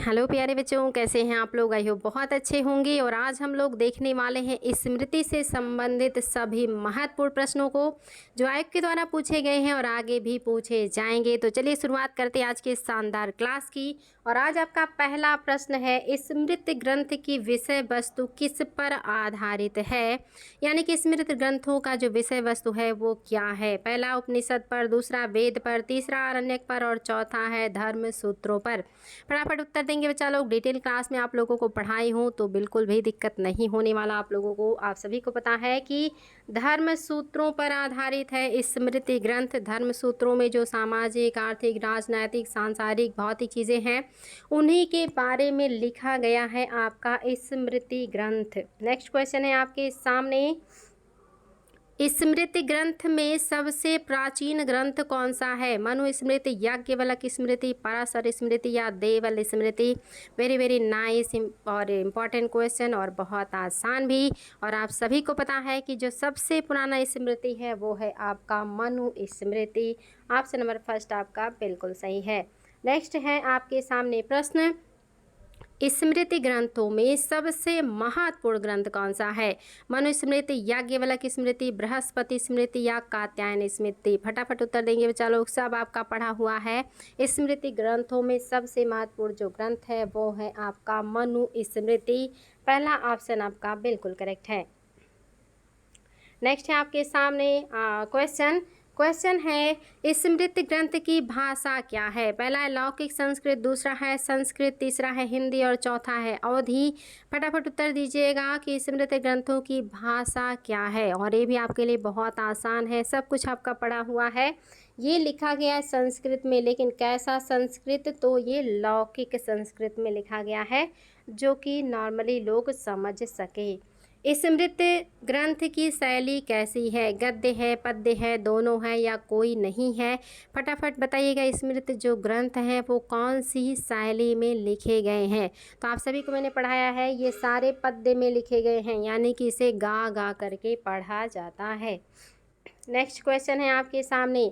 Hello प्यारे बच्चों, कैसे हैं आप लोग। आई होप बहुत अच्छे होंगे। और आज हम लोग देखने वाले हैं स्मृति से संबंधित सभी महत्वपूर्ण प्रश्नों को जो आयोग के द्वारा पूछे गए हैं और आगे भी पूछे जाएंगे। तो चलिए शुरुआत करते हैं आज के शानदार क्लास की। और आज आपका पहला प्रश्न है, स्मृति ग्रंथ की विषय वस्तु किस पर आधारित है। यानी कि स्मृति ग्रंथों का जो विषय वस्तु है वो क्या है। पहला उपनिषद पर, दूसरा वेद पर, तीसरा आरण्यक पर और चौथा है धर्म सूत्रों पर। फटाफट उत्तर देंगे बच्चा लोग। डिटेल क्लास में आप लोगों को पढ़ाई हूँ तो बिल्कुल भी दिक्कत नहीं होने वाला आप लोगों को। आप सभी को पता है कि धर्म सूत्रों पर आधारित है स्मृति ग्रंथ। धर्म सूत्रों में जो सामाजिक, आर्थिक, राजनैतिक, सांसारिक, भौतिक चीज़ें हैं उन्हीं के बारे में लिखा गया है आपका स्मृति ग्रंथ। नेक्स्ट क्वेश्चन है आपके सामने, स्मृति ग्रंथ में सबसे प्राचीन ग्रंथ कौन सा है। मनुस्मृति, याज्ञवल्क्य स्मृति, पराशर स्मृति या देवल स्मृति। वेरी वेरी नाइस और इम्पॉर्टेंट क्वेश्चन और बहुत आसान भी। और आप सभी को पता है कि जो सबसे पुराना स्मृति है वो है आपका मनुस्मृति। ऑप्शन नंबर फर्स्ट आपका बिल्कुल सही है। नेक्स्ट है आपके सामने प्रश्न, स्मृति ग्रंथों में सबसे महत्वपूर्ण ग्रंथ कौन सा है। मनुस्मृति, याज्ञवल्क्य स्मृति, बृहस्पति स्मृति या कात्यायन स्मृति। फटाफट उत्तर देंगे बच्चा लोग, सब आपका पढ़ा हुआ है। स्मृति ग्रंथों में सबसे महत्वपूर्ण जो ग्रंथ है वो है आपका मनुस्मृति। पहला ऑप्शन आपका बिल्कुल करेक्ट है। नेक्स्ट है आपके सामने क्वेश्चन है, स्मृति ग्रंथ की भाषा क्या है। पहला है लौकिक संस्कृत, दूसरा है संस्कृत, तीसरा है हिंदी और चौथा है अवधी। फटाफट उत्तर दीजिएगा कि स्मृति ग्रंथों की भाषा क्या है। और ये भी आपके लिए बहुत आसान है, सब कुछ आपका पढ़ा हुआ है। ये लिखा गया है संस्कृत में, लेकिन कैसा संस्कृत, तो ये लौकिक संस्कृत में लिखा गया है जो कि नॉर्मली लोग समझ सके। स्मृति ग्रंथ की शैली कैसी है, गद्य है, पद्य है, दोनों है या कोई नहीं है। फटाफट बताइएगा स्मृति जो ग्रंथ हैं वो कौन सी शैली में लिखे गए हैं। तो आप सभी को मैंने पढ़ाया है, ये सारे पद्य में लिखे गए हैं, यानी कि इसे गा गा करके पढ़ा जाता है। नेक्स्ट क्वेश्चन है आपके सामने,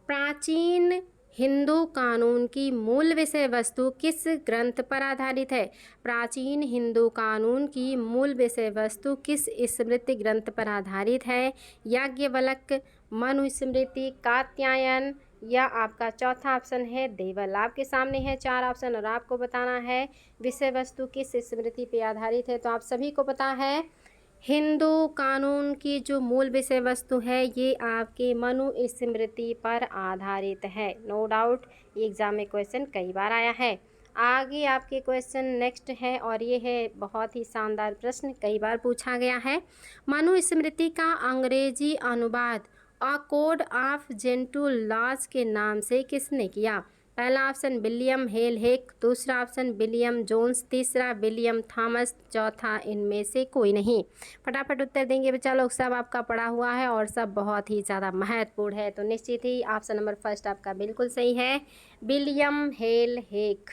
प्राचीन हिंदू कानून की मूल विषय वस्तु किस ग्रंथ पर आधारित है। प्राचीन हिंदू कानून की मूल विषय वस्तु किस स्मृति ग्रंथ पर आधारित है। याज्ञवल्क्य, मनुस्मृति, कात्यायन या आपका चौथा ऑप्शन है देवल। आपके सामने है चार ऑप्शन और आपको बताना है विषय वस्तु किस स्मृति पर आधारित है। तो आप सभी को पता है हिंदू कानून की जो मूल विषय वस्तु है ये आपके मनुस्मृति पर आधारित है। नो डाउट ये एग्जाम में क्वेश्चन कई बार आया है। आगे आपके क्वेश्चन नेक्स्ट है और ये है बहुत ही शानदार प्रश्न, कई बार पूछा गया है। मनुस्मृति का अंग्रेजी अनुवाद a code of gentle laws के नाम से किसने किया। पहला ऑप्शन विलियम हेल हेक, दूसरा ऑप्शन विलियम जोन्स, तीसरा विलियम थॉमस, चौथा इनमें से कोई नहीं। फटाफट उत्तर देंगे बच्चा लोग, सब आपका पढ़ा हुआ है और सब बहुत ही ज़्यादा महत्वपूर्ण है। तो निश्चित ही ऑप्शन नंबर फर्स्ट आपका बिल्कुल सही है, विलियम हेल हेक।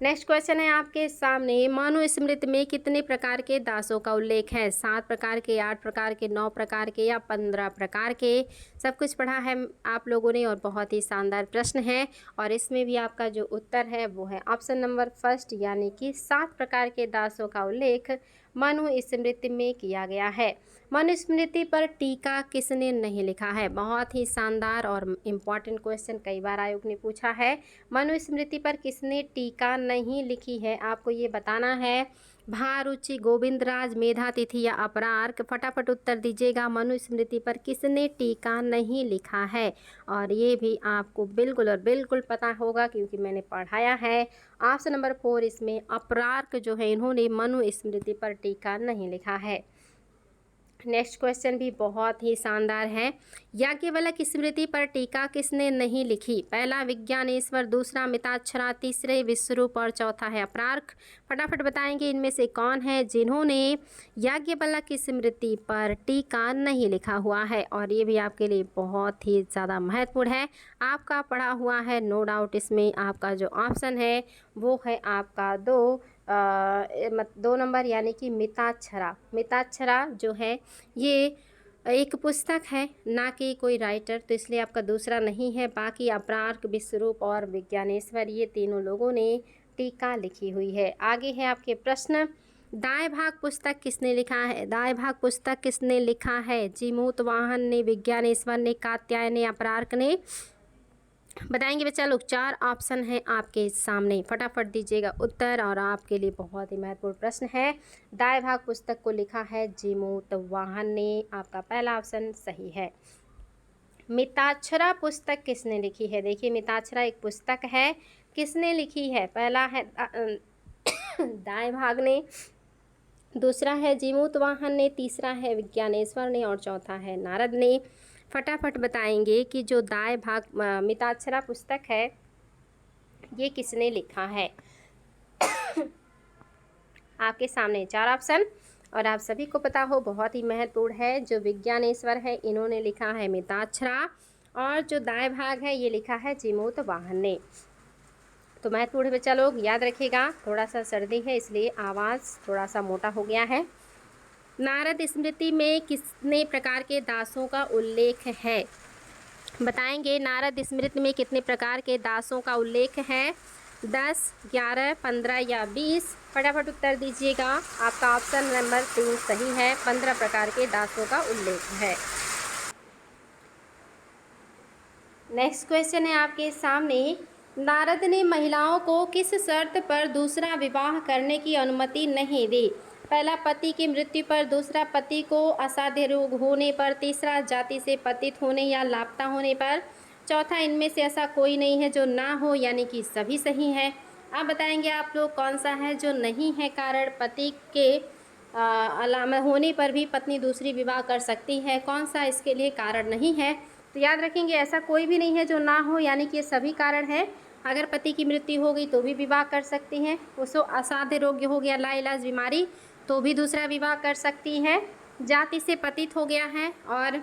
नेक्स्ट क्वेश्चन है आपके सामने, मनुस्मृति में कितने प्रकार के दासों का उल्लेख है। 7 प्रकार के, 8 प्रकार के, 9 प्रकार के या 15 प्रकार के। सब कुछ पढ़ा है आप लोगों ने और बहुत ही शानदार प्रश्न है। और इसमें भी आपका जो उत्तर है वो है ऑप्शन नंबर फर्स्ट, यानी कि 7 प्रकार के दासों का उल्लेख मनुस्मृति में किया गया है। मनुस्मृति पर टीका किसने नहीं लिखा है। बहुत ही शानदार और इम्पॉर्टेंट क्वेश्चन, कई बार आयोग ने पूछा है। मनुस्मृति पर किसने टीका नहीं लिखी है, आपको ये बताना है। भारुचि, गोविंदराज, मेधातिथि या अपरार्क। फटाफट उत्तर दीजिएगा, मनुस्मृति पर किसने टीका नहीं लिखा है। और ये भी आपको बिल्कुल और बिल्कुल पता होगा क्योंकि मैंने पढ़ाया है। ऑप्शन नंबर 4 इसमें अपरार्क जो है इन्होंने मनुस्मृति पर टीका नहीं लिखा है। नेक्स्ट क्वेश्चन भी बहुत ही शानदार है, याज्ञवल्क्य स्मृति पर टीका किसने नहीं लिखी। पहला विज्ञानेश्वर, दूसरा मिताक्षरा, तीसरे विश्वरूप और चौथा है अपरार्क। फटाफट बताएंगे इनमें से कौन है जिन्होंने याज्ञवल्क्य स्मृति पर टीका नहीं लिखा हुआ है। और ये भी आपके लिए बहुत ही ज़्यादा महत्वपूर्ण है, आपका पढ़ा हुआ है नो डाउट। इसमें आपका जो ऑप्शन है वो है आपका 2 नंबर, यानी कि मिताक्षरा। मिताक्षरा जो है ये एक पुस्तक है, ना कि कोई राइटर, तो इसलिए आपका दूसरा नहीं है। बाकी अपरार्क, विश्वरूप और विज्ञानेश्वर, ये तीनों लोगों ने टीका लिखी हुई है। आगे है आपके प्रश्न, दाएं भाग पुस्तक किसने लिखा है? दाएं भाग पुस्तक किसने लिखा है? जीमूतवाहन ने, विज्ञानेश्वर ने, कात्यायन ने, अपरार्क ने? बताएंगे बच्चा लोग। 4 ऑप्शन हैं आपके सामने, फटाफट दीजिएगा उत्तर। और आपके लिए बहुत ही महत्वपूर्ण प्रश्न है, दाएं भाग पुस्तक को लिखा है जीमूतवाहन ने। आपका पहला ऑप्शन सही है। मिताक्षरा पुस्तक किसने लिखी है? देखिए, मिताक्षरा एक पुस्तक है, किसने लिखी है? पहला है दाएं भाग ने, दूसरा है जीमूतवाहन ने, तीसरा है विज्ञानेश्वर ने और चौथा है नारद ने। फटाफट बताएंगे कि जो दाएं भाग मिताक्षरा पुस्तक है ये किसने लिखा है? आपके सामने 4 ऑप्शन, और आप सभी को पता हो बहुत ही महत्वपूर्ण है, जो विज्ञानेश्वर है इन्होंने लिखा है मिताक्षरा, और जो दाएं भाग है ये लिखा है जीमूतवाहन ने। तो महत्वपूर्ण बच्चा लोग याद रखिएगा। थोड़ा सा सर्दी है इसलिए आवाज़ थोड़ा सा मोटा हो गया है। नारद स्मृति में कितने प्रकार के दासों का उल्लेख है? बताएंगे, नारद स्मृति में कितने प्रकार के दासों का उल्लेख है? 10, 11, 15 या 20? फटाफट उत्तर दीजिएगा। आपका ऑप्शन नंबर 3 सही है, 15 प्रकार के दासों का उल्लेख है। नेक्स्ट क्वेश्चन है आपके सामने, नारद ने महिलाओं को किस शर्त पर दूसरा विवाह करने की अनुमति नहीं दी? पहला, पति की मृत्यु पर, दूसरा, पति को असाध्य रोग होने पर, तीसरा, जाति से पतित होने या लापता होने पर, चौथा, इनमें से ऐसा कोई नहीं है जो ना हो, यानी कि सभी सही हैं। आप बताएंगे आप लोग कौन सा है जो नहीं है कारण? पति के अलावा होने पर भी पत्नी दूसरी विवाह कर सकती है, कौन सा इसके लिए कारण नहीं है? तो याद रखेंगे, ऐसा कोई भी नहीं है जो ना हो, यानी कि ये सभी कारण है। अगर पति की मृत्यु हो गई तो भी विवाह कर सकती हैं, उसको असाध्य रोग हो गया, लाइलाज बीमारी, तो भी दूसरा विवाह कर सकती है, जाति से पतित हो गया है और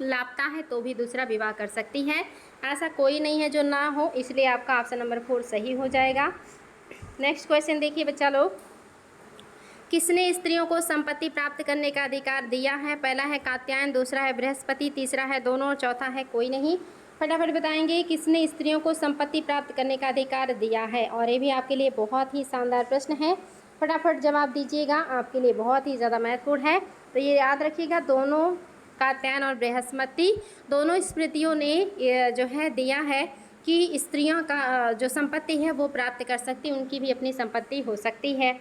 लापता है तो भी दूसरा विवाह कर सकती है। ऐसा कोई नहीं है जो ना हो, इसलिए आपका ऑप्शन नंबर 4 सही हो जाएगा। नेक्स्ट क्वेश्चन देखिए बच्चा लोग, किसने स्त्रियों को संपत्ति प्राप्त करने का अधिकार दिया है? पहला है कात्यायन, दूसरा है बृहस्पति, तीसरा है दोनों और चौथा है कोई नहीं। फटाफट बताएंगे किसने स्त्रियों को संपत्ति प्राप्त करने का अधिकार दिया है। और ये भी आपके लिए बहुत ही शानदार प्रश्न है, फटाफट जवाब दीजिएगा, आपके लिए बहुत ही ज़्यादा महत्वपूर्ण है। तो ये याद रखिएगा, दोनों कात्यायन और बृहस्पति दोनों स्मृतियों ने जो है दिया है कि स्त्रियों का जो संपत्ति है वो प्राप्त कर सकती, उनकी भी अपनी संपत्ति हो सकती है।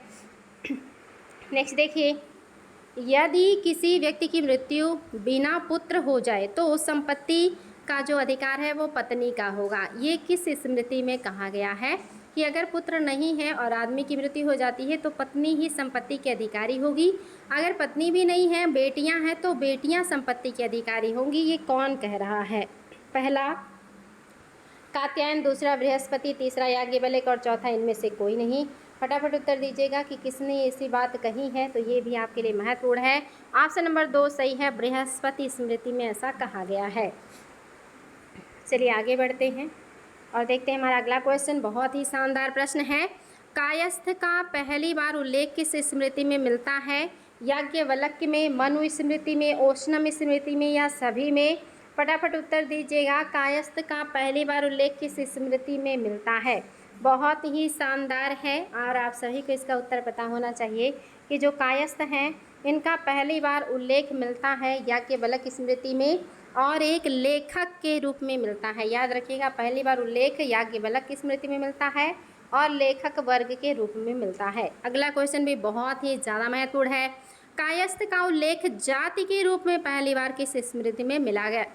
नेक्स्ट देखिए, यदि किसी व्यक्ति की मृत्यु बिना पुत्र हो जाए तो उस संपत्ति का जो अधिकार है वो पत्नी का होगा। ये किस स्मृति में कहा गया है कि अगर पुत्र नहीं है और आदमी की मृत्यु हो जाती है तो पत्नी ही संपत्ति की अधिकारी होगी, अगर पत्नी भी नहीं है, बेटियां हैं, तो बेटियां संपत्ति की अधिकारी होंगी। ये कौन कह रहा है? पहला कात्यायन, दूसरा बृहस्पति, तीसरा याज्ञवल्क्य और चौथा इनमें से कोई नहीं। फटाफट उत्तर दीजिएगा कि किसने ऐसी बात कही है, तो ये भी आपके लिए महत्वपूर्ण है। ऑप्शन नंबर 2 सही है, बृहस्पति स्मृति में ऐसा कहा गया है। चलिए आगे बढ़ते हैं और देखते हैं हमारा अगला क्वेश्चन, बहुत ही शानदार प्रश्न है। कायस्थ का पहली बार उल्लेख किस स्मृति में मिलता है? याज्ञवल्क्य में, मनु स्मृति में, ओशनम स्मृति में या सभी में? फटाफट उत्तर दीजिएगा, कायस्थ का पहली बार उल्लेख किस स्मृति में मिलता है? बहुत ही शानदार है और आप सभी को इसका उत्तर पता होना चाहिए कि जो कायस्थ हैं इनका पहली बार उल्लेख मिलता है याज्ञवल्क्य स्मृति में और एक लेखक के रूप में मिलता है। याद रखिएगा, पहली बार उल्लेख याज्ञवल्क्य स्मृति में मिलता है और लेखक वर्ग के रूप में मिलता है। अगला क्वेश्चन भी बहुत ही ज़्यादा महत्वपूर्ण है। कायस्थ का उल्लेख जाति के रूप में पहली बार किस स्मृति में मिला गया?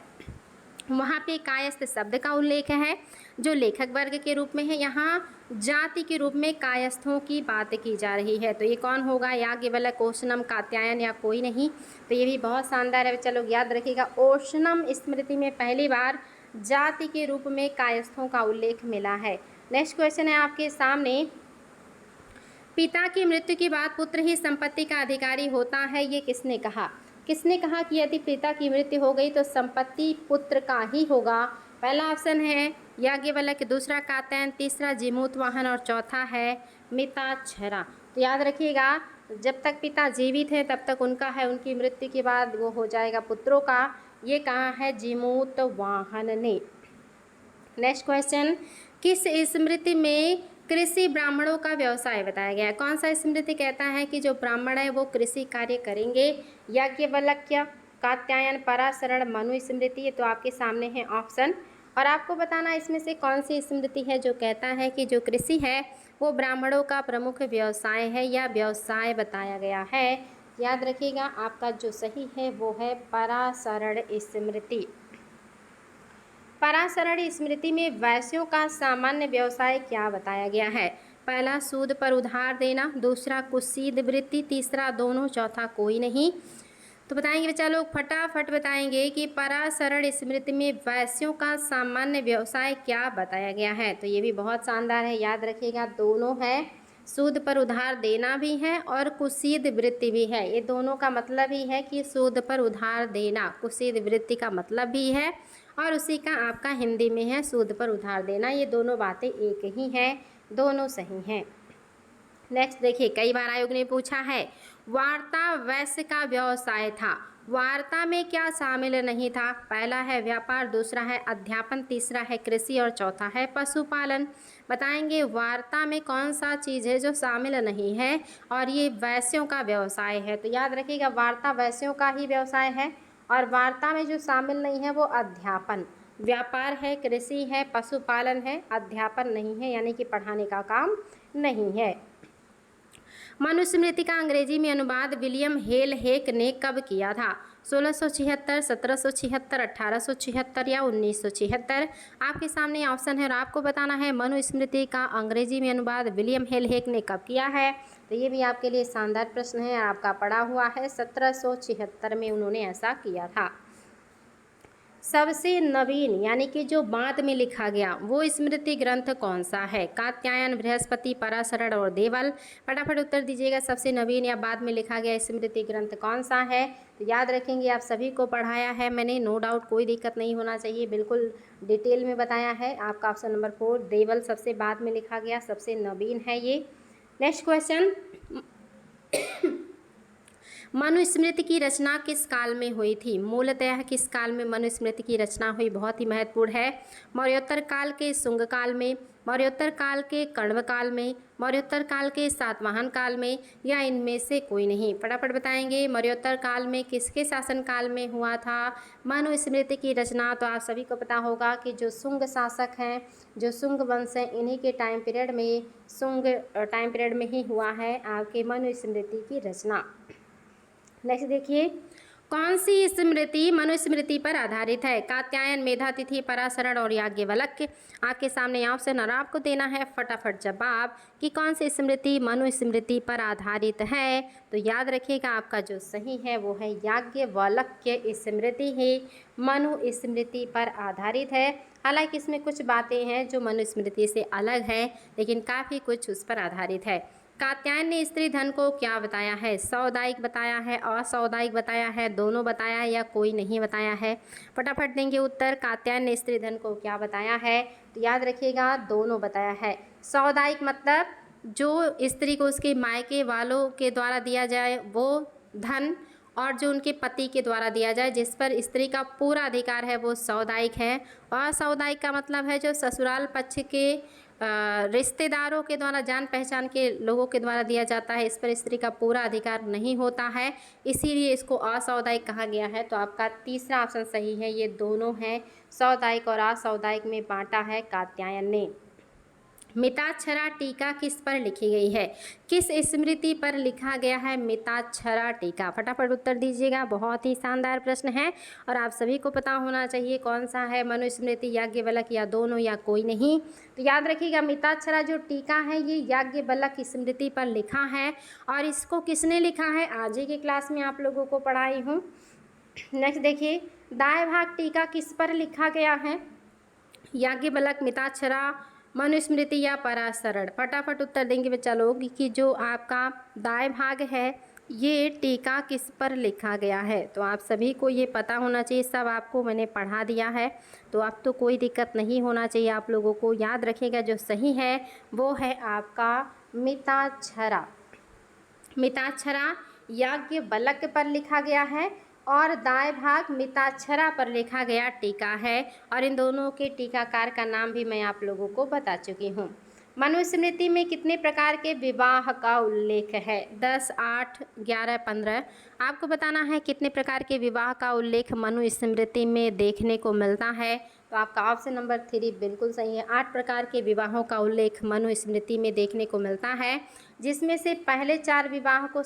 वहाँ पे कायस्थ शब्द का उल्लेख है जो लेखक वर्ग के रूप में है, यहाँ जाति के रूप में कायस्थों की बात की जा रही है। तो ये कौन होगा? याज्ञवल्क्य, ओशनम, कात्यायन या कोई नहीं? तो ये भी बहुत शानदार है बच्चा लोग, याद रखिएगा। ओशनम स्मृति में पहली बार जाति के रूप में कायस्थों का उल्लेख मिला है। नेक्स्ट क्वेश्चन है आपके सामने, पिता की मृत्यु के बाद पुत्र ही संपत्ति का अधिकारी होता है, ये किसने कहा? किसने कहा कि यदि पिता की मृत्यु हो गई तो संपत्ति पुत्र का ही होगा? पहला ऑप्शन है याज्ञवल्क्य, दूसरा कात्यायन, तीसरा जीमूतवाहन और चौथा है मिताक्षरा। तो याद रखिएगा, जब तक पिता जीवित हैं तब तक उनका है, उनकी मृत्यु के बाद वो हो जाएगा पुत्रों का। ये कहा है जीमूतवाहन ने। नेक्स्ट क्वेश्चन, किस स्मृति में कृषि ब्राह्मणों का व्यवसाय बताया गया है? कौन सा स्मृति कहता है कि जो ब्राह्मण है वो कृषि कार्य करेंगे? याज्ञवल्क्य, कात्यायन, पराशरण, मनु स्मृति। ये तो आपके सामने है ऑप्शन, और आपको बताना इसमें से कौन सी स्मृति है जो कहता है कि जो कृषि है वो ब्राह्मणों का प्रमुख व्यवसाय है या व्यवसाय बताया गया है। याद रखिएगा आपका जो सही है वो है पराशरण स्मृति। पराशरण स्मृति में वैश्यों का सामान्य व्यवसाय क्या बताया गया है? पहला सूद पर उधार देना, दूसरा कुसीद वृत्ति, तीसरा दोनों, चौथा कोई नहीं। तो बताएंगे बच्चा लोग, फटाफट बताएंगे कि पराशरण स्मृति में वैश्यों का सामान्य व्यवसाय क्या बताया गया है। तो ये भी बहुत शानदार है, याद रखिएगा दोनों है, सूद पर उधार देना भी है और कुसीद वृत्ति भी है। ये दोनों का मतलब ही है कि सूद पर उधार देना, कुसीद वृत्ति का मतलब भी है, और उसी का आपका हिंदी में है सूद पर उधार देना। ये दोनों बातें एक ही हैं, दोनों सही हैं। नेक्स्ट देखिए, कई बार आयोग ने पूछा है, वार्ता वैश्य का व्यवसाय था, वार्ता में क्या शामिल नहीं था? पहला है व्यापार, दूसरा है अध्यापन, तीसरा है कृषि और चौथा है पशुपालन। बताएंगे वार्ता में कौन सा चीज़ है जो शामिल नहीं है और ये वैश्यों का व्यवसाय है। तो याद रखिएगा वार्ता वैश्यों का ही व्यवसाय है, और वार्ता में जो शामिल नहीं है वो अध्यापन। व्यापार है, कृषि है, पशुपालन है, अध्यापन नहीं है, यानी कि पढ़ाने का काम नहीं है। मनुस्मृति का अंग्रेजी में अनुवाद विलियम हेल हेक ने कब किया था? 1676, 1776, 1876 या 1976? आपके सामने ऑप्शन है और आपको बताना है मनुस्मृति का अंग्रेजी में अनुवाद विलियम हेल हेक ने कब किया है। तो ये भी आपके लिए शानदार प्रश्न है, आपका पड़ा हुआ है 1776 में उन्होंने ऐसा किया था। सबसे नवीन यानी कि जो बाद में लिखा गया वो स्मृति ग्रंथ कौन सा है? कात्यायन, बृहस्पति, पराशरण और देवल। फटाफट उत्तर दीजिएगा, सबसे नवीन या बाद में लिखा गया स्मृति ग्रंथ कौन सा है? तो याद रखेंगे आप सभी को पढ़ाया है मैंने, नो डाउट, कोई दिक्कत नहीं होना चाहिए, बिल्कुल डिटेल में बताया है। आपका ऑप्शन नंबर 4 देवल सबसे बाद में लिखा गया, सबसे नवीन है ये। नेक्स्ट क्वेश्चन, मनुस्मृति की रचना किस काल में हुई थी? मूलतः किस काल में मनुस्मृति की रचना हुई? बहुत ही महत्वपूर्ण है। मौर्योत्तर काल के शुंग काल में, मौर्योत्तर काल के कण्व काल में, मौर्योत्तर काल के सातवाहन काल में, या इनमें से कोई नहीं? फटाफट बताएंगे मौर्योत्तर काल में किसके शासन काल में हुआ था मनुस्मृति की रचना? तो आप सभी को पता होगा कि जो शुंग शासक हैं, जो शुंग वंश हैं, इन्हीं के टाइम पीरियड में, शुंग टाइम पीरियड में ही हुआ है आपके मनुस्मृति की रचना। नेक्स्ट देखिए, कौन सी स्मृति मनुस्मृति पर आधारित है? कात्यायन, मेधातिथि, पराशरण और याज्ञवल्क्य। आपके सामने ऑप्शन और आपको देना है फटाफट जवाब कि कौन सी स्मृति मनुस्मृति पर आधारित है। तो याद रखिएगा आपका जो सही है वो है याज्ञवल्क्य स्मृति ही मनुस्मृति पर आधारित है। हालांकि इसमें कुछ बातें हैं जो मनुस्मृति से अलग है, लेकिन काफ़ी कुछ उस पर आधारित है। कात्यायन ने स्त्री धन को क्या बताया है? सामुदायिक बताया है, असामुदायिक बताया है, दोनों बताया है या कोई नहीं बताया है? फटाफट देंगे उत्तर, कात्यायन ने स्त्री धन को क्या बताया है? तो याद रखिएगा दोनों बताया है। सामुदायिक मतलब जो स्त्री को उसके मायके वालों के द्वारा दिया जाए वो धन, और जो उनके पति के द्वारा दिया जाए जिस पर स्त्री का पूरा अधिकार है वो सामुदायिक है। असामुदायिक का मतलब है जो ससुराल पक्ष के रिश्तेदारों के द्वारा, जान पहचान के लोगों के द्वारा दिया जाता है, इस पर स्त्री का पूरा अधिकार नहीं होता है, इसीलिए इसको असामुदायिक कहा गया है। तो आपका तीसरा ऑप्शन सही है, ये दोनों हैं, सामुदायिक और असामुदायिक में बांटा है कात्यायन ने। मिताक्षरा टीका किस पर लिखी गई है? किस स्मृति पर लिखा गया है मिताक्षरा टीका? फटाफट उत्तर दीजिएगा, बहुत ही शानदार प्रश्न है और आप सभी को पता होना चाहिए कौन सा है मनुस्मृति, याज्ञवल्क्य या दोनों या कोई नहीं। तो याद रखिएगा मिताक्षरा जो टीका है ये याज्ञवल्क्य स्मृति पर लिखा है, और इसको किसने लिखा है आज ही की क्लास में आप लोगों को पढ़ाई हूँ। नेक्स्ट देखिए, दाएं भाग टीका किस पर लिखा गया है? याज्ञवल्क्य, मिताक्षरा, मनुस्मृति या पराशरण? फटाफट उत्तर देंगे बच्चा लोग कि जो आपका दाएं भाग है ये टीका किस पर लिखा गया है। तो आप सभी को ये पता होना चाहिए, सब आपको मैंने पढ़ा दिया है, तो अब तो कोई दिक्कत नहीं होना चाहिए आप लोगों को। याद रखिएगा जो सही है वो है आपका मिताक्षरा। मिताक्षरा याज्ञवल्क्य पर लिखा गया है और दाएं भाग मिताक्षरा पर लिखा गया टीका है। और इन दोनों के टीकाकार का नाम भी मैं आप लोगों को बता चुकी हूँ। मनुस्मृति में कितने प्रकार के विवाह का उल्लेख है? 10, 8, 11, 15। आपको बताना है कितने प्रकार के विवाह का उल्लेख मनुस्मृति में देखने को मिलता है। तो आपका ऑप्शन नंबर 3 बिल्कुल सही है। 8 प्रकार के विवाहों का उल्लेख मनुस्मृति में देखने को मिलता है, जिसमें से पहले 4 विवाह को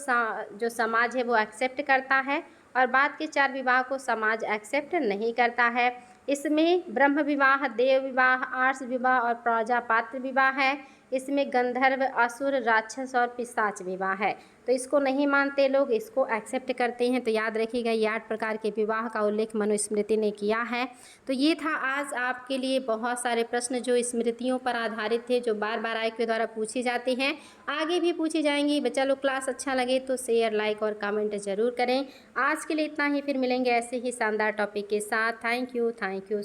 जो समाज है वो एक्सेप्ट करता है और बाद के 4 विवाह को समाज एक्सेप्ट नहीं करता है। इसमें ब्रह्म विवाह, देव विवाह, आर्ष विवाह और प्रजापात्र विवाह है। इसमें गंधर्व, असुर, राक्षस और पिशाच विवाह है। तो इसको नहीं मानते लोग, इसको एक्सेप्ट करते हैं। तो याद रखिएगा, ये 8 प्रकार के विवाह का उल्लेख मनुस्मृति ने किया है। तो ये था आज आपके लिए बहुत सारे प्रश्न जो स्मृतियों पर आधारित थे, जो बार बार IQ के द्वारा पूछे जाते हैं, आगे भी पूछी जाएंगी। बच्चा लोग क्लास अच्छा लगे तो शेयर, लाइक और कमेंट जरूर करें। आज के लिए इतना ही, फिर मिलेंगे ऐसे ही शानदार टॉपिक के साथ। Thank you.